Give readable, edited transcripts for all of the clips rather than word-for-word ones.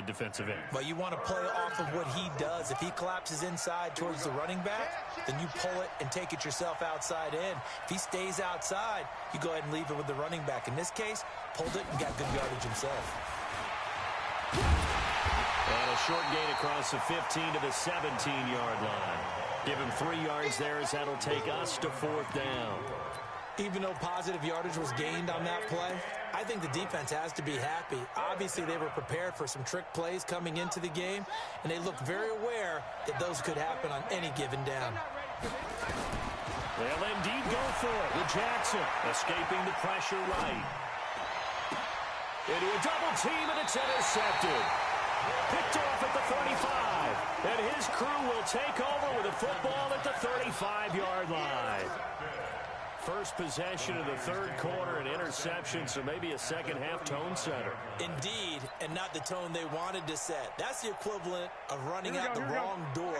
the defensive end. But you want to play off of what he does. If he collapses inside towards the running back, then you pull it and take it yourself outside in. If he stays outside, you go ahead and leave it with the running back. In this case, pulled it and got good yardage himself. And a short gain across the 15 to the 17-yard line. Give him 3 yards there as that'll take us to 4th down. Even though positive yardage was gained on that play, I think the defense has to be happy. Obviously, they were prepared for some trick plays coming into the game, and they looked very aware that those could happen on any given down. They'll indeed go for it with Jackson, escaping the pressure right. Into a double team, and it's intercepted. Picked off at the 35, and his crew will take over with a football at the 35-yard line. First possession of the third quarter, an interception, so maybe a second-half tone setter. Indeed, and not the tone they wanted to set. That's the equivalent of running out the wrong door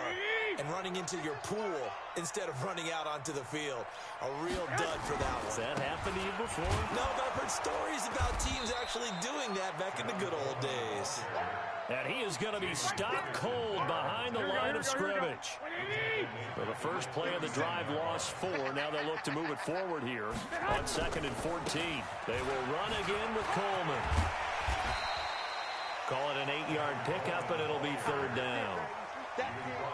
and running into your pool instead of running out onto the field. A real dud for that one. Has that happened to you before? No, but I've heard stories about teams actually doing that back in the good old days. And he is going to be stopped cold behind the line of scrimmage. So the first play of the drive lost 4. Now they'll look to move it forward here on 2nd and 14. They will run again with Coleman. Call it an 8-yard pickup, and it'll be 3rd down.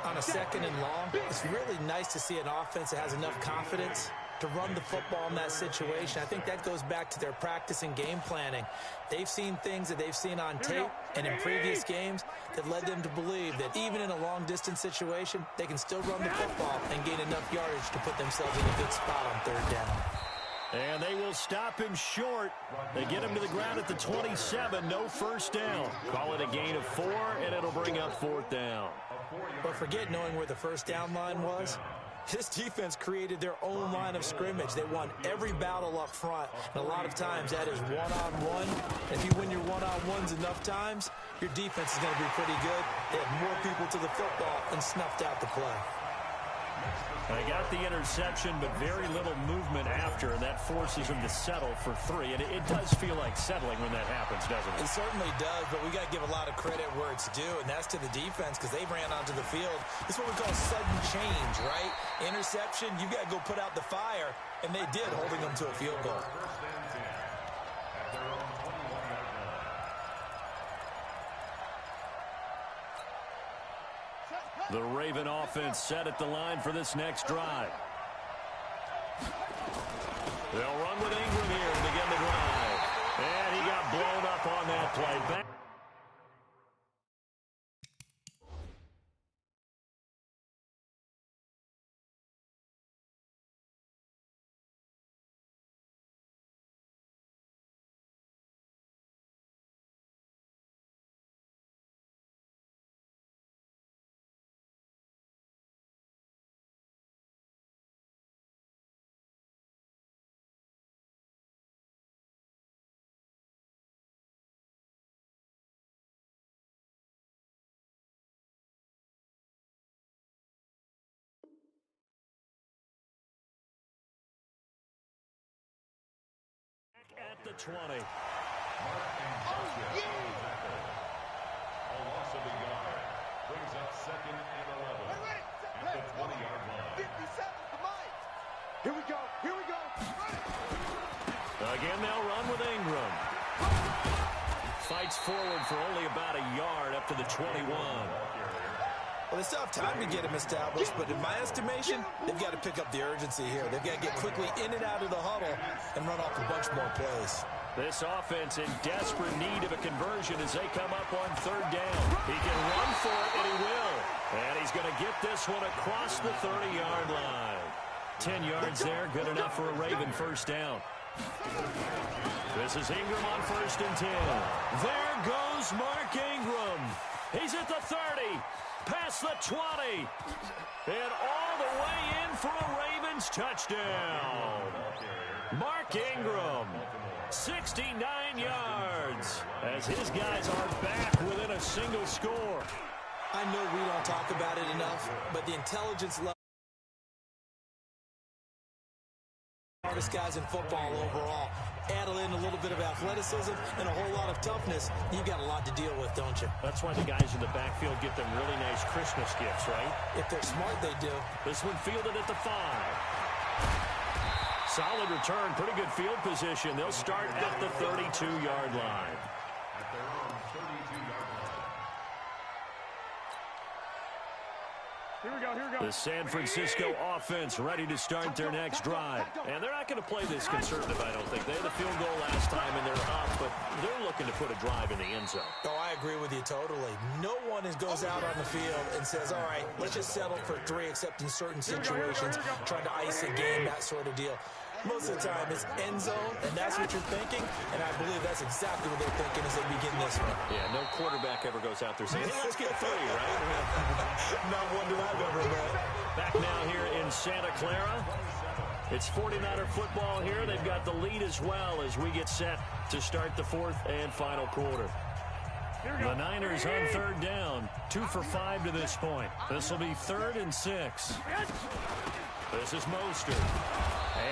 On a 2nd and long, it's really nice to see an offense that has enough confidence to run the football in that situation. I think that goes back to their practice and game planning. They've seen things that they've seen on tape and in previous games that led them to believe that even in a long-distance situation, they can still run the football and gain enough yardage to put themselves in a good spot on 3rd down. And they will stop him short. They get him to the ground at the 27, no first down. Call it a gain of 4, and it'll bring up 4th down. But forget knowing where the first down line was. This defense created their own line of scrimmage. They won every battle up front, and a lot of times that is one-on-one. If you win your one-on-ones enough times, your defense is going to be pretty good. They had more people to the football and snuffed out the play. They got the interception, but very little movement after, and that forces them to settle for 3. And it does feel like settling when that happens, doesn't it? It certainly does, but we got to give a lot of credit where it's due, and that's to the defense because they ran onto the field. This is what we call sudden change, right? Interception, you got to go put out the fire, and they did, holding them to a field goal. The Raven offense set at the line for this next drive. They'll run with Ingram here to begin the drive. And he got blown up on that play. Back. At the 20. A loss of a yard brings up 2nd and 11 at the 20-yard line. 57, the Mike. Here we go. Again, they'll run with Ingram. Fights forward for only about a yard up to the 21. Well, they still have time to get him established, but in my estimation, they've got to pick up the urgency here. They've got to get quickly in and out of the huddle and run off a bunch more plays. This offense in desperate need of a conversion as they come up on 3rd down. He can run for it, and he will. And he's going to get this one across the 30-yard line. 10 yards there, good enough for a Raven first down. This is Ingram on 1st and 10. There goes Mark Ingram. He's at the 30. Past the 20, and all the way in for a Ravens touchdown. Mark Ingram, 69 yards, as his guys are back within a single score. I know we don't talk about it enough, but the intelligence level Hardest guys in football overall. Add in a little bit of athleticism and a whole lot of toughness. You've got a lot to deal with, don't you? That's why the guys in the backfield get them really nice Christmas gifts, right? If they're smart, they do. This one fielded at the 5. Solid return, pretty good field position. They'll start at the 32-yard line. At their own 32-yard line. Here we go. The San Francisco offense ready to start their next drive. And they're not going to play this conservative, I don't think. They had the field goal last time, and they're up, but they're looking to put a drive in the end zone. Oh, I agree with you totally. No one goes out on the field and says, all right, let's just settle for 3, except in certain situations, trying to ice a game, that sort of deal. Most of the time, it's end zone, and that's what you're thinking, and I believe that's exactly what they're thinking as they begin this one. Yeah, no quarterback ever goes out there saying, hey, let's get 3, right? Not one that I've ever met. Back now here in Santa Clara. It's 49er football here. They've got the lead as well as we get set to start the 4th and final quarter. The Niners on 3rd down. 2 for 5 to this point. This will be 3rd and 6. This is Mostert.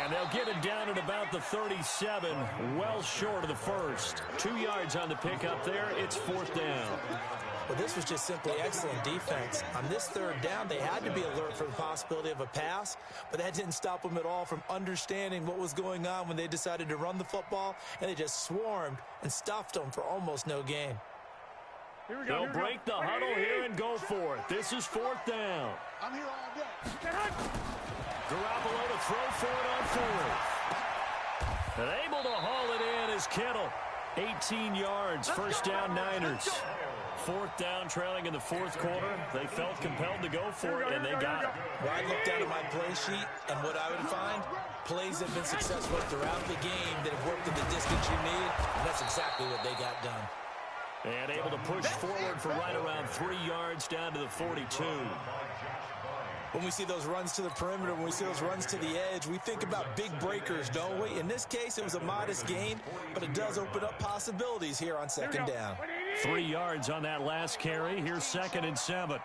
And they'll get it down at about the 37, well short of the first. 2 yards on the pickup there. It's 4th down. Well, this was just simply excellent defense. On this 3rd down, they had to be alert for the possibility of a pass, but that didn't stop them at all from understanding what was going on when they decided to run the football, and they just swarmed and stuffed them for almost no gain. They'll break the huddle here and go for it. This is 4th down. I'm here all day. Garoppolo to throw for it on 4th. And able to haul it in is Kittle. 18 yards, 1st down Niners. 4th down, trailing in the 4th quarter. They felt compelled to go for it, and they got it. Well, I looked down at my play sheet, and what I would find, plays have been successful throughout the game that have worked in the distance you need, and that's exactly what they got done. And able to push forward for right around 3 yards down to the 42. When we see those runs to the perimeter, when we see those runs to the edge, we think about big breakers, don't we? In this case, it was a modest gain, but it does open up possibilities here on 2nd down. 3 yards on that last carry. Here's 2nd and 7.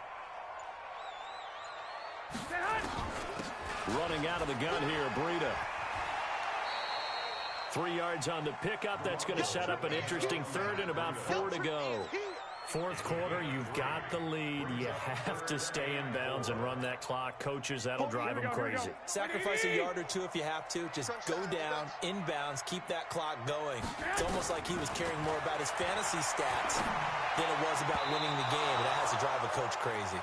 Running out of the gun here, Breida. 3 yards on the pickup. That's going to set up an interesting 3rd and about 4 to go. 4th quarter, you've got the lead. You have to stay in bounds and run that clock. Coaches, that'll drive them crazy. Sacrifice a yard or 2 if you have to. Just go down, inbounds, keep that clock going. It's almost like he was caring more about his fantasy stats than it was about winning the game. That has to drive a coach crazy.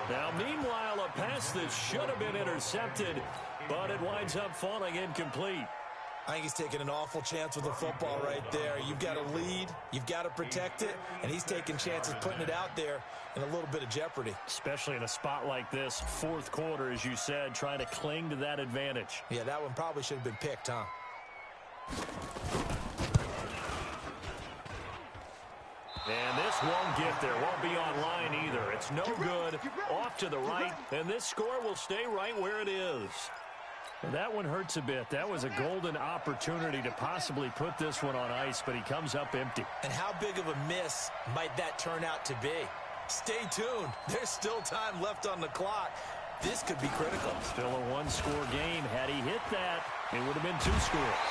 Now, meanwhile, a pass that should have been intercepted, but it winds up falling incomplete. I think he's taking an awful chance with the football right there. You've got to lead, you've got to protect it, and he's taking chances putting it out there in a little bit of jeopardy. Especially in a spot like this, 4th quarter, as you said, trying to cling to that advantage. Yeah, that one probably should have been picked, huh? And this won't get there, won't be online either. It's no good, off to the right, and this score will stay right where it is. Well, that one hurts a bit. That was a golden opportunity to possibly put this one on ice, but he comes up empty. And how big of a miss might that turn out to be? Stay tuned. There's still time left on the clock. This could be critical. Still a 1-score game. Had he hit that, it would have been 2 scores.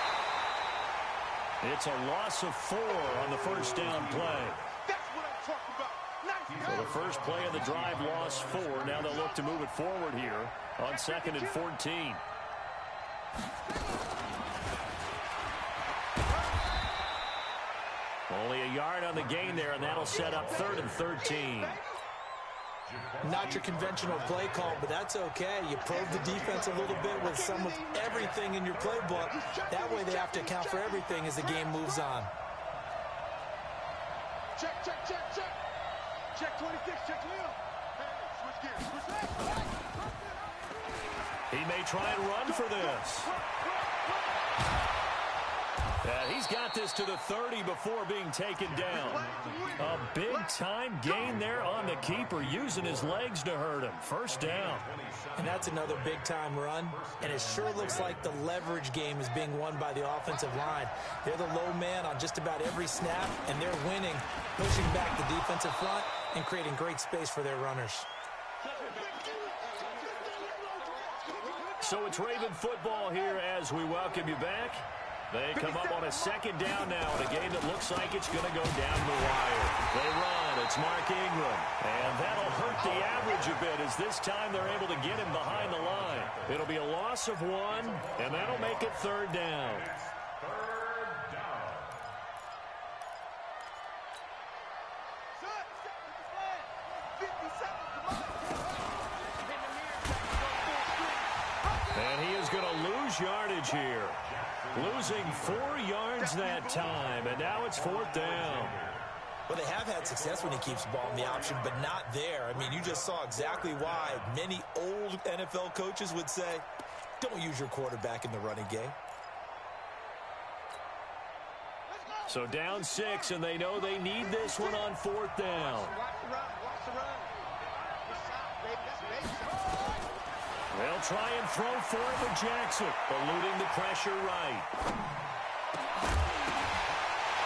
It's a loss of 4 on the 1st down play. That's what I'm talking about. Nice. So the first play of the drive, lost 4. Now they'll look to move it forward here on 2nd and 14. Only a yard on the gain there, and that'll set up 3rd and 13. Not your conventional play call, but that's okay. You probe the defense a little bit with some of everything in your playbook. That way they have to account for everything as the game moves on. Check. Check 26, check Lil. Hey, switch gears. He may try and run for this. He's got this to the 30 before being taken down. A big-time gain there on the keeper, using his legs to hurt him. 1st down. And that's another big-time run, and it sure looks like the leverage game is being won by the offensive line. They're the low man on just about every snap, and they're winning, pushing back the defensive front and creating great space for their runners. So it's Raven football here as we welcome you back. They come up on a second down now in a game that looks like it's going to go down the wire. They run. It's Mark Ingram. And that'll hurt the average a bit as this time they're able to get him behind the line. It'll be a loss of 1, and that'll make it third down. And he is going to lose yardage here. Losing 4 yards that time, and now it's fourth down. Well, they have had success when he keeps the ball in the option, but not there. I mean, you just saw exactly why many old NFL coaches would say, don't use your quarterback in the running game. So down 6, and they know they need this one on fourth down. They'll try and throw for it with Jackson, eluding the pressure right.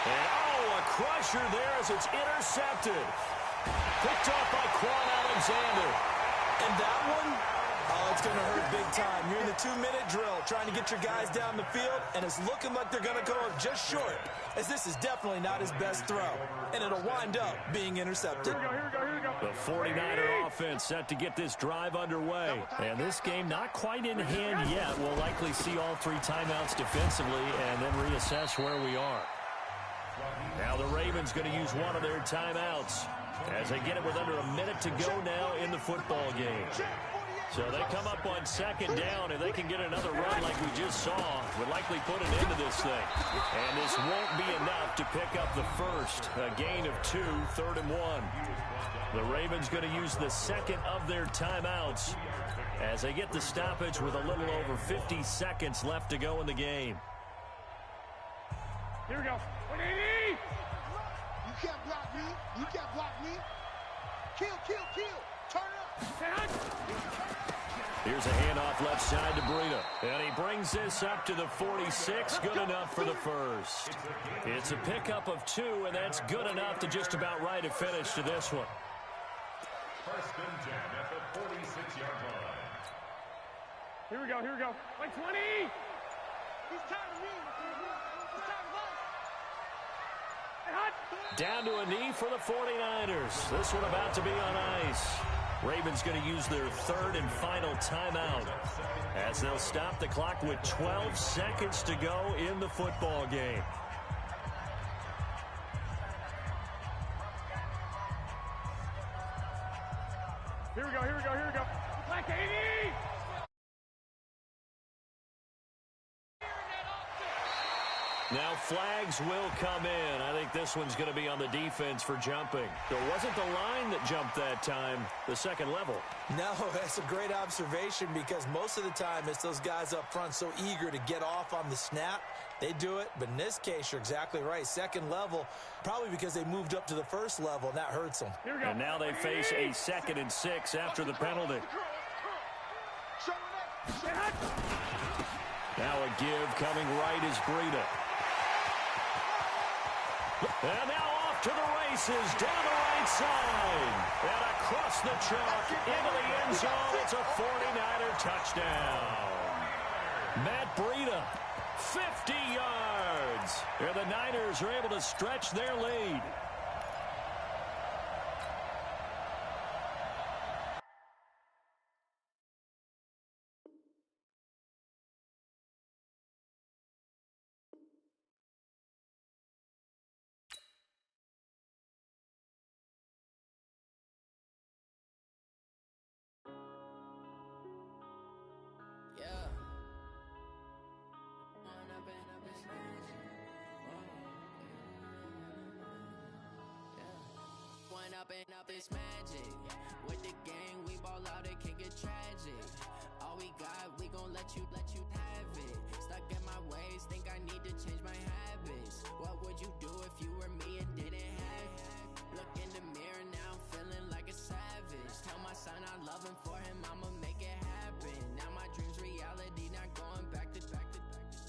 And, a crusher there as it's intercepted. Picked off by Quan Alexander. And that one, it's going to hurt big time. You're in the 2-minute drill trying to get your guys down the field, and it's looking like they're going to go just short, as this is definitely not his best throw, and it'll wind up being intercepted. Here we go. The 49er offense set to get this drive underway. And this game not quite in hand yet. We'll likely see all 3 timeouts defensively and then reassess where we are. Now the Ravens going to use one of their timeouts as they get it with under a minute to go now in the football game. So they come up on second down, and they can get another run like we just saw. Would likely put an end to this thing. And this won't be enough to pick up the first. A gain of 2, 3rd and 1. The Ravens going to use the second of their timeouts as they get the stoppage with a little over 50 seconds left to go in the game. Here we go. 180! You can't block me. You can't block me. Kill. Turn up. Here's a handoff left side to Breida. And he brings this up to the 46. Good enough for the first. It's a pickup of 2, and that's good enough to just about right a finish to this one. First and 10 at the 46-yard line. Here we go. 20! He's tired of me. He's tired of us. Down to a knee for the 49ers. This one about to be on ice. Ravens going to use their 3rd and final timeout as they'll stop the clock with 12 seconds to go in the football game. Here we go. Black 80! Now flags will come in. I think this one's going to be on the defense for jumping. It wasn't the line that jumped that time, the second level. No, that's a great observation because most of the time it's those guys up front so eager to get off on the snap. They do it, but in this case, you're exactly right. Second level, probably because they moved up to the first level, and that hurts them. And now they face a 2nd and 6 after the penalty. Now a give coming right is Breida. And now off to the races, down the right side. And across the chalk, into the end zone. It's a 49er touchdown. Matt Breida, 50 yards. And the Niners are able to stretch their lead. Up this magic with the gang, we ball out, it can get tragic. All we got, we gon' let you have it. Stuck in my ways, think I need to change my habits. What would you do if you were me and didn't have it? Look in the mirror now, I'm feeling like a savage. Tell my son I love him, for him I'ma make it happen. Now my dreams reality, not going back to.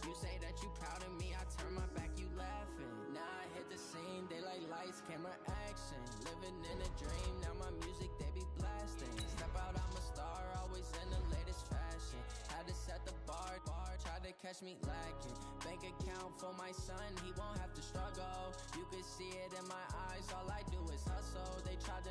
You say that you proud of me, I turn my back, you laughing. Now I hit the scene, they like lights, camera, action. Living in a dream, now my music, they be blasting. Step out, I'm a star, always in the latest fashion. Had to catch me lacking. Bank account for my son, he won't have to struggle. You could see it in my eyes, all I do is hustle. They try